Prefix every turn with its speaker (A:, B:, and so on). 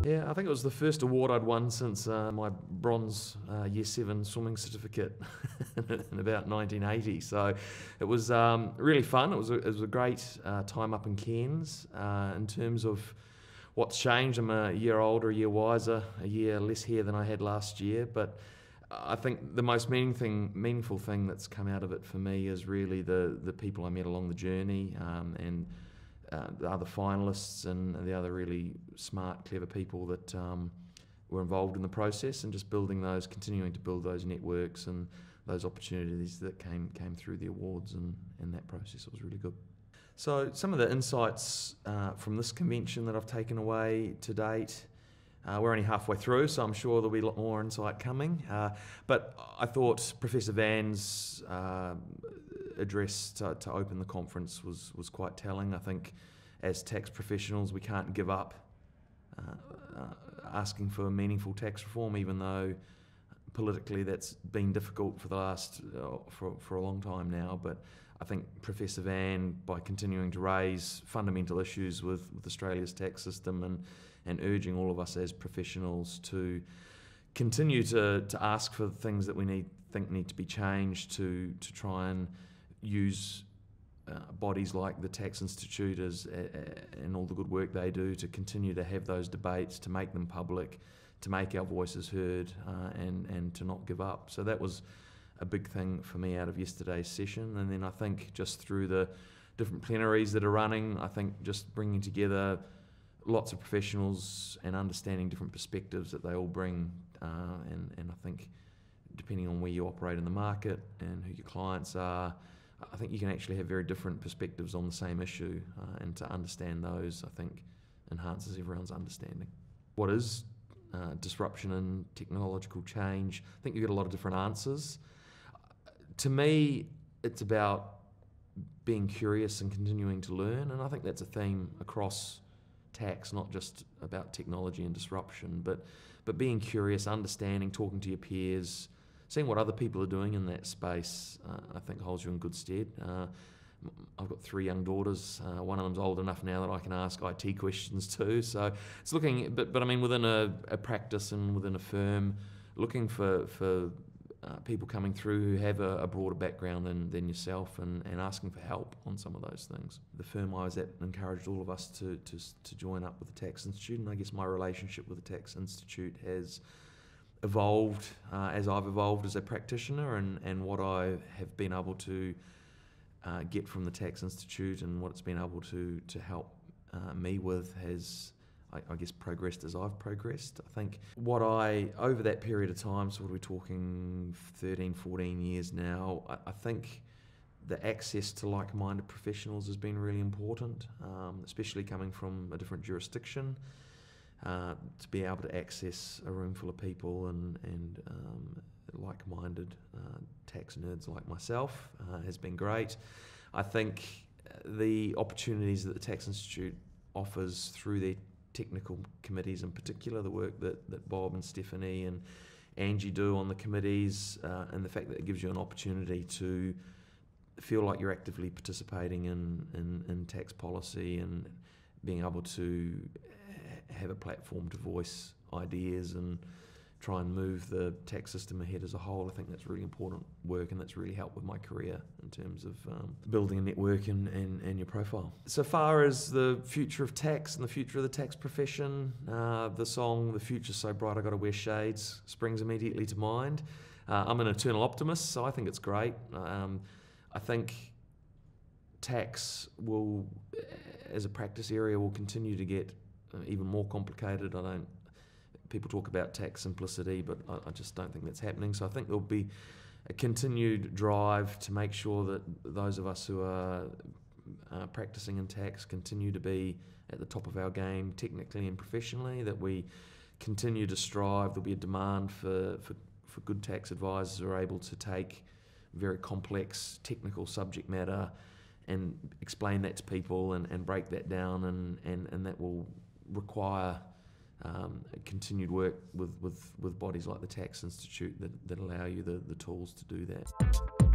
A: Yeah, I think it was the first award I'd won since my bronze Year 7 swimming certificate in about 1980. So it was really fun. It was a great time up in Cairns. In terms of what's changed, I'm a year older, a year wiser, a year less hair than I had last year. But I think the most meaningful thing that's come out of it for me is really the people I met along the journey, and the other finalists and the other really smart, clever people that were involved in the process, and just continuing to build those networks and those opportunities that came through the awards and that process. It was really good. So some of the insights from this convention that I've taken away to date, we're only halfway through, so I'm sure there'll be a lot more insight coming. But I thought Professor Van's address to open the conference was quite telling. I think as tax professionals we can't give up asking for meaningful tax reform, even though politically that's been difficult for the last for a long time now. But I think Professor Van, by continuing to raise fundamental issues with Australia's tax system and urging all of us as professionals to continue to ask for things that we think need to be changed, to try and use bodies like the Tax Institute and all the good work they do to continue to have those debates, to make them public, to make our voices heard, and to not give up. So that was a big thing for me out of yesterday's session. And then I think just through the different plenaries that are running, I think just bringing together lots of professionals and understanding different perspectives that they all bring, and I think depending on where you operate in the market and who your clients are, I think you can actually have very different perspectives on the same issue, and to understand those, I think, enhances everyone's understanding. What is disruption and technological change? I think you get a lot of different answers. To me, it's about being curious and continuing to learn, and I think that's a theme across tax, not just about technology and disruption, but being curious, understanding, talking to your peers, seeing what other people are doing in that space, I think holds you in good stead. I've got 3 young daughters. One of them's old enough now that I can ask IT questions too. So it's looking, but I mean, within a practice and within a firm, looking for people coming through who have a broader background than yourself, and asking for help on some of those things. The firm I was at encouraged all of us to join up with the Tax Institute, and I guess my relationship with the Tax Institute has evolved as I've evolved as a practitioner, and what I have been able to get from the Tax Institute and what it's been able to help me with has, I guess, progressed as I've progressed. I think over that period of time, so what are we talking, 13, 14 years now, I think the access to like-minded professionals has been really important, especially coming from a different jurisdiction. To be able to access a room full of people and like-minded tax nerds like myself has been great. I think the opportunities that the Tax Institute offers through their technical committees, in particular the work that Bob and Stephanie and Angie do on the committees, and the fact that it gives you an opportunity to feel like you're actively participating in tax policy and being able to have a platform to voice ideas and try and move the tax system ahead as a whole. I think that's really important work, and that's really helped with my career in terms of building a network and your profile. So far as the future of tax and the future of the tax profession, the song "The Future's So Bright I Gotta Wear Shades" springs immediately to mind. I'm an eternal optimist, so I think it's great. I think tax will, as a practice area, will continue to get even more complicated. People talk about tax simplicity, but I just don't think that's happening. So I think there'll be a continued drive to make sure that those of us who are practicing in tax continue to be at the top of our game technically and professionally, that we continue to strive. There'll be a demand for good tax advisors who are able to take very complex technical subject matter and explain that to people and break that down, and that will require continued work with bodies like the Tax Institute that allow you the tools to do that.